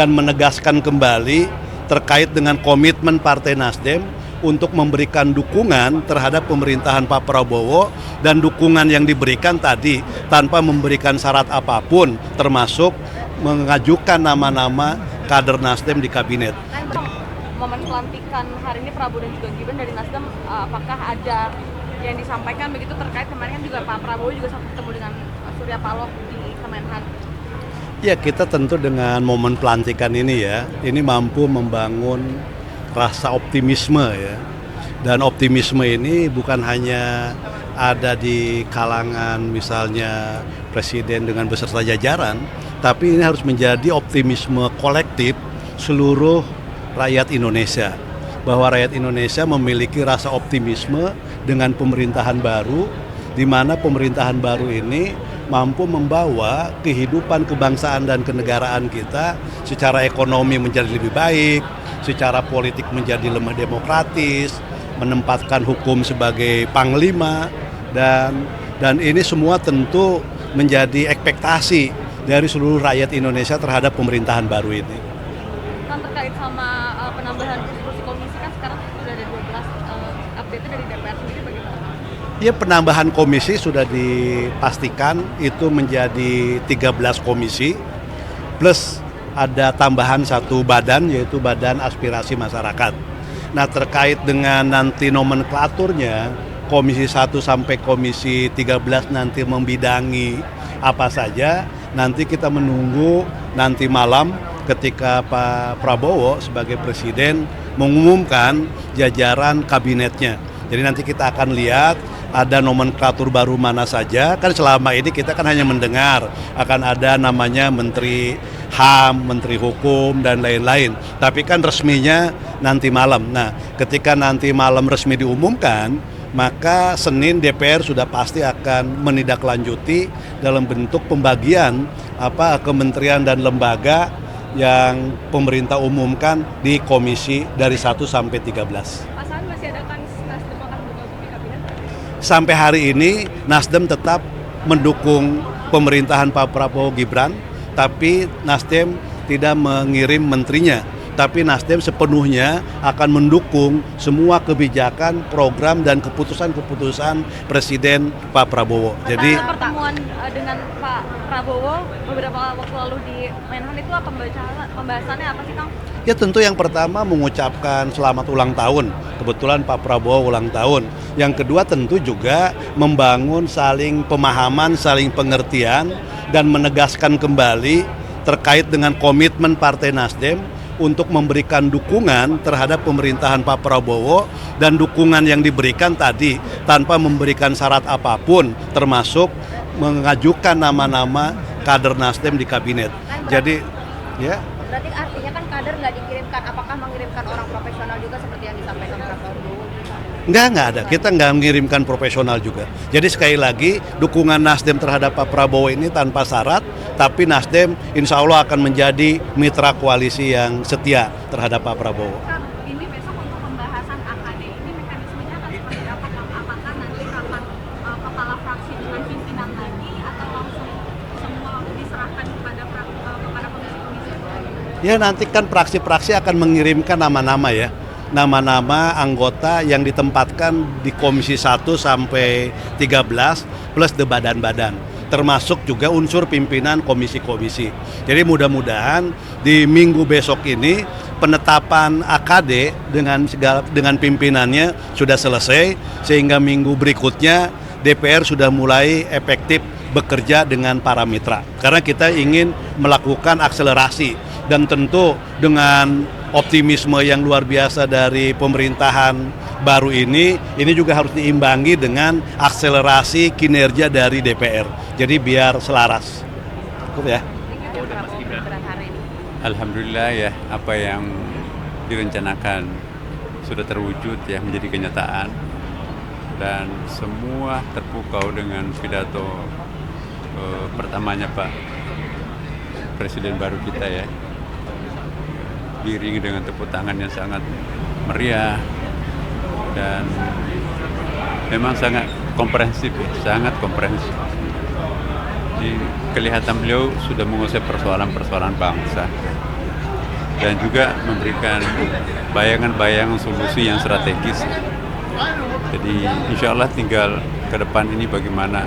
dan menegaskan kembali terkait dengan komitmen Partai Nasdem untuk memberikan dukungan terhadap pemerintahan Pak Prabowo, dan dukungan yang diberikan tadi tanpa memberikan syarat apapun, termasuk mengajukan nama-nama kader Nasdem di kabinet. Momen pelantikan hari ini Prabowo dan juga Gibran dari Nasdem, apakah ada yang disampaikan begitu terkait kemarin kan juga Pak Prabowo juga sempat ketemu dengan Surya Paloh di Kemenhan? Ya, kita tentu dengan momen pelantikan ini ya, ini mampu membangun rasa optimisme ya. Dan optimisme ini bukan hanya ada di kalangan misalnya Presiden dengan beserta jajaran, tapi ini harus menjadi optimisme kolektif seluruh rakyat Indonesia. Bahwa rakyat Indonesia memiliki rasa optimisme dengan pemerintahan baru, di mana pemerintahan baru ini mampu membawa kehidupan kebangsaan dan kenegaraan kita secara ekonomi menjadi lebih baik, secara politik menjadi lebih demokratis, menempatkan hukum sebagai panglima, dan ini semua tentu menjadi ekspektasi dari seluruh rakyat Indonesia terhadap pemerintahan baru ini. Kan terkait sama penambahan kursi komisi kan sekarang sudah ada 12, update dari DPR sendiri bagaimana? Ya, penambahan komisi sudah dipastikan itu menjadi 13 komisi, plus ada tambahan satu badan, yaitu Badan Aspirasi Masyarakat. Nah, terkait dengan nanti nomenklaturnya, komisi 1 sampai komisi 13 nanti membidangi apa saja, nanti kita menunggu nanti malam ketika Pak Prabowo sebagai Presiden mengumumkan jajaran kabinetnya. Jadi nanti kita akan lihat ada nomenklatur baru mana saja. Kan selama ini kita kan hanya mendengar akan ada namanya Menteri HAM, Menteri Hukum, dan lain-lain. Tapi kan resminya nanti malam. Nah, ketika nanti malam resmi diumumkan, maka Senin DPR sudah pasti akan menindaklanjuti dalam bentuk pembagian kementerian dan lembaga yang pemerintah umumkan di komisi dari 1 sampai 13. Sampai hari ini Nasdem tetap mendukung pemerintahan Pak Prabowo Gibran, tapi Nasdem tidak mengirim menterinya. Tapi Nasdem sepenuhnya akan mendukung semua kebijakan, program, dan keputusan-keputusan Presiden Pak Prabowo. Jadi pertemuan dengan Pak Prabowo beberapa waktu lalu di Menhan itu apa pembahasannya apa sih, Kang? Ya, tentu yang pertama mengucapkan selamat ulang tahun. Kebetulan Pak Prabowo ulang tahun. Yang kedua tentu juga membangun saling pemahaman, saling pengertian, dan menegaskan kembali terkait dengan komitmen Partai Nasdem untuk memberikan dukungan terhadap pemerintahan Pak Prabowo, dan dukungan yang diberikan tadi tanpa memberikan syarat apapun, termasuk mengajukan nama-nama kader Nasdem di kabinet. Jadi, ya. Berarti artinya kan kader nggak dikirimkan, apakah mengirimkan orang profesional juga seperti yang disampaikan Pak Prabowo? Nggak ada. Kita nggak mengirimkan profesional juga. Jadi sekali lagi, dukungan Nasdem terhadap Pak Prabowo ini tanpa syarat, tapi Nasdem insya Allah akan menjadi mitra koalisi yang setia terhadap Pak Prabowo. Ini besok untuk pembahasan AKD ini mekanismenya akan seperti apa, Kang? Apakah nanti rapat kepala fraksi dengan pimpinan lagi atau langsung semua diserahkan kepada komisi-komisi? Ya, nanti kan fraksi-fraksi akan mengirimkan nama-nama ya. Nama-nama anggota yang ditempatkan di komisi 1 sampai 13 plus de badan-badan, termasuk juga unsur pimpinan komisi-komisi. Jadi mudah-mudahan di minggu besok ini penetapan AKD dengan pimpinannya sudah selesai, sehingga minggu berikutnya DPR sudah mulai efektif bekerja dengan para mitra. Karena kita ingin melakukan akselerasi, dan tentu dengan optimisme yang luar biasa dari pemerintahan baru ini juga harus diimbangi dengan akselerasi kinerja dari DPR. Jadi biar selaras. Cukup ya. Alhamdulillah ya, apa yang direncanakan sudah terwujud ya, menjadi kenyataan, dan semua terpukau dengan pidato pertamanya Pak Presiden baru kita ya, diiringi dengan tepuk tangan yang sangat meriah dan memang sangat komprehensif ya, sangat komprehensif. Jadi kelihatan beliau sudah menguasai persoalan-persoalan bangsa. dan juga memberikan bayangan-bayangan solusi yang strategis. Jadi insya Allah tinggal ke depan ini bagaimana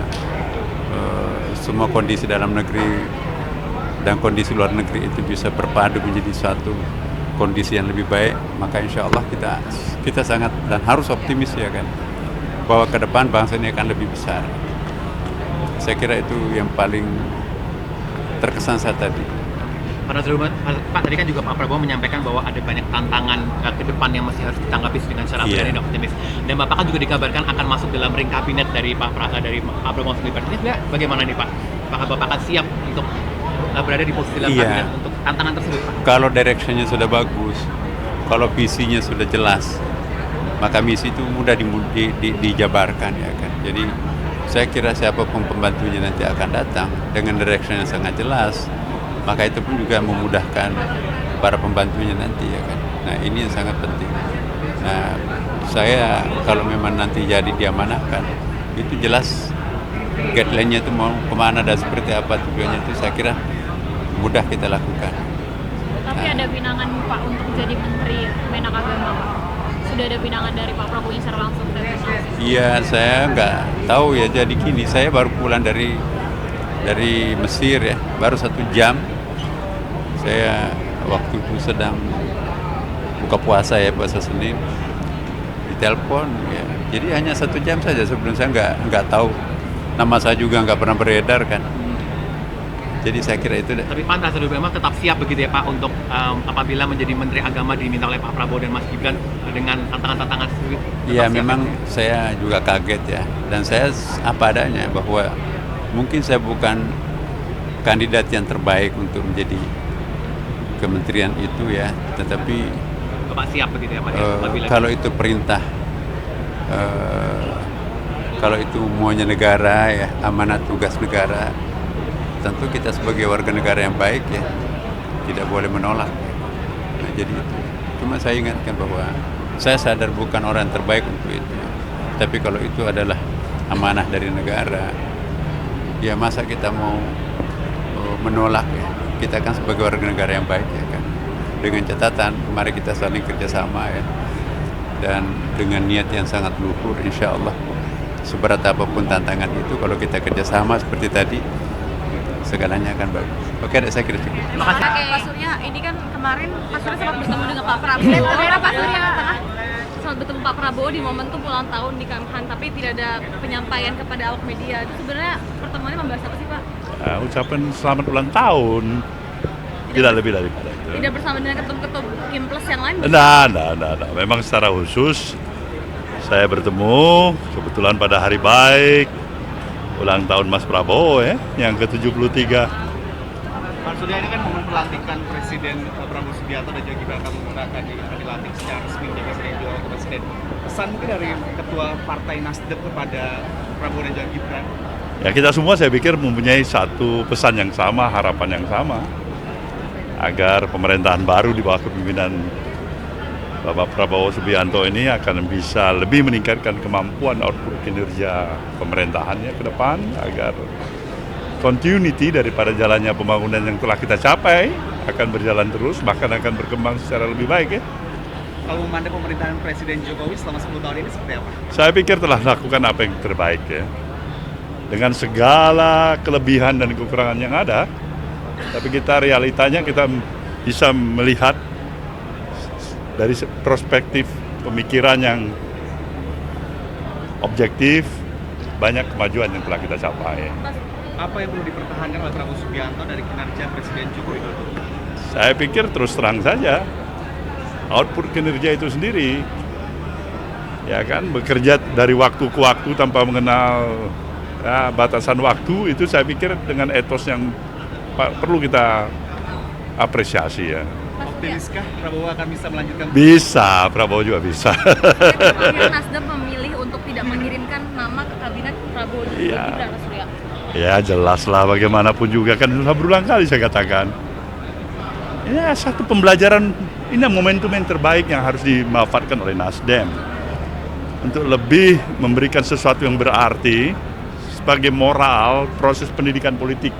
semua kondisi dalam negeri dan kondisi luar negeri itu bisa berpadu menjadi satu kondisi yang lebih baik. Maka insya Allah kita sangat dan harus optimis ya kan, bahwa ke depan bangsa ini akan lebih besar. Saya kira itu yang paling terkesan saat tadi. Pak tadi kan juga Pak Prabowo menyampaikan bahwa ada banyak tantangan ke depan yang masih harus ditanggapi dengan cara berani dan optimis. Dan Bapak kan juga dikabarkan akan masuk dalam ring kabinet dari Pak Prabowo sendiri. Ini bagaimana nih Pak? Apakah Bapak akan siap untuk berada di posisi dalam kabinet untuk tantangan tersebut Pak? Kalau directionnya sudah bagus, kalau visinya sudah jelas, maka misi itu mudah dijabarkan ya kan. Jadi saya kira siapapun pembantunya nanti akan datang dengan direction yang sangat jelas, maka itu pun juga memudahkan para pembantunya nanti ya kan. Nah ini yang sangat penting. Nah saya kalau memang nanti jadi diamanahkan, itu jelas guideline-nya itu mau kemana dan seperti apa tujuannya, itu saya kira mudah kita lakukan. Tapi ada pinangan Pak untuk jadi Menteri Menak Agama Pak? Sudah ada pinangan dari Pak Prabowo yang secara langsung dari Iya, saya nggak tahu ya. Jadi gini, saya baru pulang dari Mesir ya, baru 1 jam. Saya waktu itu sedang buka puasa ya, puasa Senin, ditelepon ya. Jadi hanya 1 jam saja, sebelum saya nggak tahu, nama saya juga nggak pernah beredar kan. Jadi saya kira itu. Tapi pantas memang tetap siap begitu ya Pak untuk apabila menjadi Menteri Agama diminta oleh Pak Prabowo dan Mas Gibran dengan tantangan-tantangan tersebut. Iya memang saya juga kaget ya, dan saya apa adanya bahwa mungkin saya bukan kandidat yang terbaik untuk menjadi kementerian itu ya, tetapi Bapak siap begitu ya Pak? Kalau itu perintah, kalau itu maunya negara ya, amanat tugas negara, tentu kita sebagai warga negara yang baik ya tidak boleh menolak. Nah, jadi itu. Cuma saya ingatkan bahwa saya sadar bukan orang terbaik untuk itu. Tapi kalau itu adalah amanah dari negara, ya masa kita mau menolak ya? Kita kan sebagai warga negara yang baik ya kan. Dengan catatan, mari kita saling kerjasama ya. Dan dengan niat yang sangat luhur, insya Allah seberat apapun tantangan itu, kalau kita kerjasama seperti tadi, segalanya akan bagus. Oke, saya kira cukup. Terima kasih. Pak Surya, ini kan kemarin Pak Surya sempat bertemu dengan Pak Prabowo. Pak Surya sempat bertemu Pak Prabowo di momentum ulang tahun di Kemhan, tapi tidak ada penyampaian kepada awak media. Itu sebenarnya pertemuannya membahas apa sih Pak? Ucapan selamat ulang tahun, tidak lebih daripada itu. Tidak bersama dengan ketum-ketum Kim Plus yang lain? Nah. Memang secara khusus saya bertemu kebetulan pada hari baik ulang tahun Mas Prabowo ya, yang ke-73. Pak Surya, ini kan momen pelantikan Presiden Prabowo Subianto dan juga Gibran menggunakan dilantik secara resmi menjadi Presiden juga wakil Presiden. Pesan mungkin dari Ketua Partai Nasdem kepada Prabowo dan juga Gibran? Ya kita semua saya pikir mempunyai satu pesan yang sama, harapan yang sama, agar pemerintahan baru di bawah kepemimpinan Bapak Prabowo Subianto ini akan bisa lebih meningkatkan kemampuan output kinerja pemerintahannya ke depan, agar continuity daripada jalannya pembangunan yang telah kita capai akan berjalan terus, bahkan akan berkembang secara lebih baik ya. Kalau memandang pemerintahan Presiden Jokowi selama 10 tahun ini seperti apa? Saya pikir telah lakukan apa yang terbaik ya. Dengan segala kelebihan dan kekurangan yang ada, tapi kita realitanya kita bisa melihat dari perspektif pemikiran yang objektif, banyak kemajuan yang telah kita capai. Apa yang perlu dipertahankan oleh Prabowo Subianto dari kinerja Presiden Joko Widodo? Saya pikir terus terang saja, output kinerja itu sendiri, ya kan, bekerja dari waktu ke waktu tanpa mengenal batasan waktu, itu saya pikir dengan etos yang perlu kita apresiasi ya. Optimiskah Prabowo akan bisa melanjutkan? Bisa, Prabowo juga bisa. Akhirnya Nasdem memilih untuk tidak mengirimkan nama ke kabinet Prabowo dan Iya. Gibran, Pak Surya. Ya jelaslah, bagaimanapun juga kan sudah berulang kali saya katakan. Ya satu pembelajaran, ini momentum yang terbaik yang harus dimanfaatkan oleh Nasdem untuk lebih memberikan sesuatu yang berarti sebagai moral proses pendidikan politik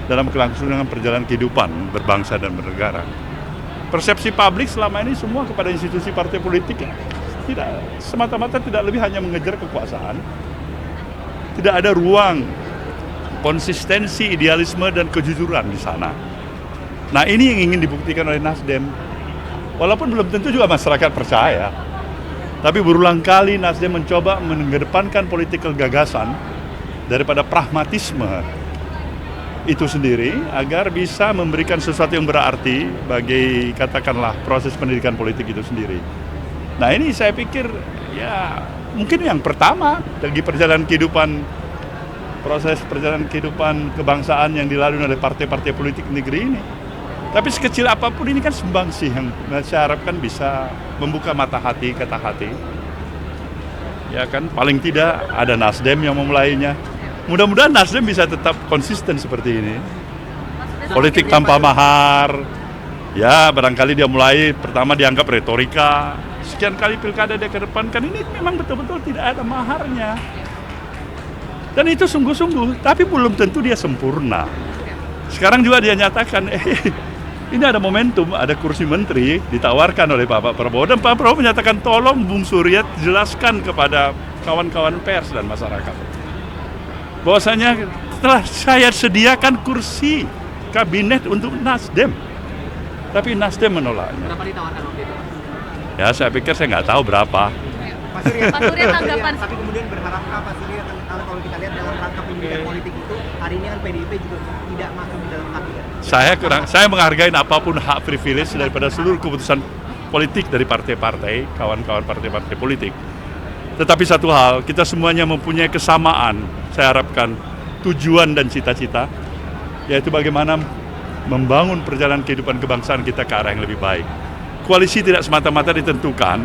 dalam kelangsungan perjalanan kehidupan berbangsa dan bernegara. Persepsi publik selama ini semua kepada institusi partai politik ya, tidak semata-mata tidak lebih hanya mengejar kekuasaan. Tidak ada ruang konsistensi, idealisme dan kejujuran di sana. Nah, ini yang ingin dibuktikan oleh Nasdem. Walaupun belum tentu juga masyarakat percaya. Tapi berulang kali Nasdem mencoba mengedepankan political gagasan daripada pragmatisme itu sendiri agar bisa memberikan sesuatu yang berarti bagi katakanlah proses pendidikan politik itu sendiri. Nah, ini saya pikir ya mungkin yang pertama bagi perjalanan kehidupan proses perjalanan kehidupan kebangsaan yang dilalui oleh partai-partai politik negeri ini. Tapi sekecil apapun ini kan sumbangsih yang saya harapkan bisa membuka mata hati, kata hati. Ya kan, paling tidak ada Nasdem yang memulainya. Mudah-mudahan Nasdem bisa tetap konsisten seperti ini. Politik tanpa mahar. Ya, barangkali dia mulai pertama dianggap retorika. Sekian kali pilkada dia kedepankan, ini memang betul-betul tidak ada maharnya. Dan itu sungguh-sungguh, tapi belum tentu dia sempurna. Sekarang juga dia nyatakan, ini ada momentum, ada kursi menteri ditawarkan oleh Pak Prabowo. Dan Pak Prabowo menyatakan, tolong Bung Surya jelaskan kepada kawan-kawan pers dan masyarakat. Bahwasanya setelah saya sediakan kursi kabinet untuk Nasdem. Tapi Nasdem menolaknya. Berapa ditawarkan waktu itu? Ya, saya pikir saya nggak tahu berapa. Pak Surya, tanggapan. tapi kemudian berharapkah Pak Surya kalau kita lihat dalam rangka pendidikan politik itu, hari ini kan PDIP juga tidak masuk di dalam kabinet. Saya menghargai apapun hak privilege daripada seluruh keputusan politik dari partai-partai, kawan-kawan partai-partai politik. Tetapi satu hal, kita semuanya mempunyai kesamaan, saya harapkan, tujuan dan cita-cita, yaitu bagaimana membangun perjalanan kehidupan kebangsaan kita ke arah yang lebih baik. Koalisi tidak semata-mata ditentukan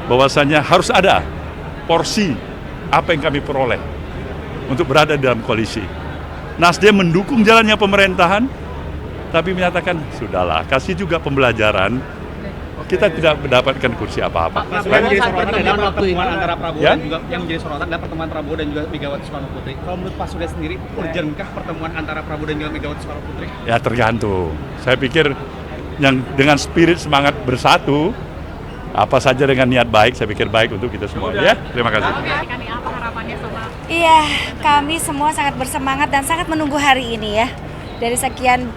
bahwasanya harus ada porsi apa yang kami peroleh untuk berada dalam koalisi. Nasdem mendukung jalannya pemerintahan, tapi menyatakan, sudahlah, kasih juga pembelajaran. Kita tidak mendapatkan kursi apa-apa. Yang menjadi sorotan dalam pertemuan antara Prabowo Ya? dan juga yang menjadi sorotan dalam pertemuan Prabowo dan juga Megawati Soekarno Putri. Kalau menurut Pak Surya sendiri, urgenkah pertemuan antara Prabowo dan juga Megawati Soekarno Putri? Ya tergantung. Saya pikir yang dengan spirit semangat bersatu, apa saja dengan niat baik, saya pikir baik untuk kita semua. Ya, terima kasih. Kami apa harapannya sama Iya, kami semua sangat bersemangat dan sangat menunggu hari ini ya. Dari sekian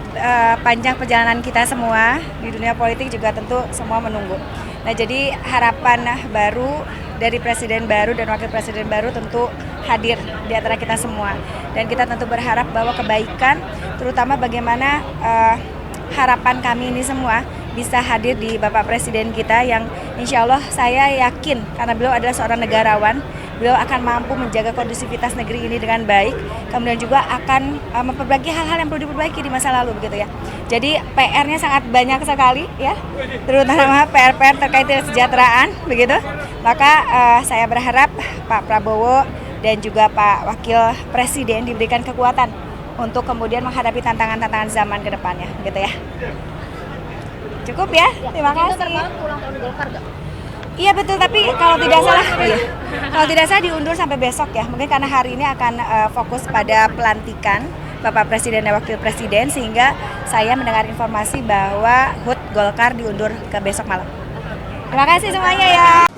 panjang perjalanan kita semua di dunia politik juga tentu semua menunggu. Nah, jadi harapan baru dari presiden baru dan wakil presiden baru tentu hadir di antara kita semua. Dan kita tentu berharap bahwa kebaikan, terutama bagaimana harapan kami ini semua bisa hadir di Bapak Presiden kita yang insya Allah saya yakin karena beliau adalah seorang negarawan, beliau akan mampu menjaga kondusivitas negeri ini dengan baik, kemudian juga akan memperbaiki hal-hal yang perlu diperbaiki di masa lalu begitu ya. Jadi PR-nya sangat banyak sekali ya, terutama PR-PR terkait dengan kesejahteraan begitu. Maka saya berharap Pak Prabowo dan juga Pak Wakil Presiden diberikan kekuatan untuk kemudian menghadapi tantangan-tantangan zaman ke depannya gitu ya. Cukup ya, terima kasih. Ulang tahun Golkar gak? Iya betul, tapi kalau tidak salah, kalau tidak salah diundur sampai besok ya. Mungkin karena hari ini akan fokus pada pelantikan Bapak Presiden dan Wakil Presiden, sehingga saya mendengar informasi bahwa HUT Golkar diundur ke besok malam. Terima kasih semuanya ya.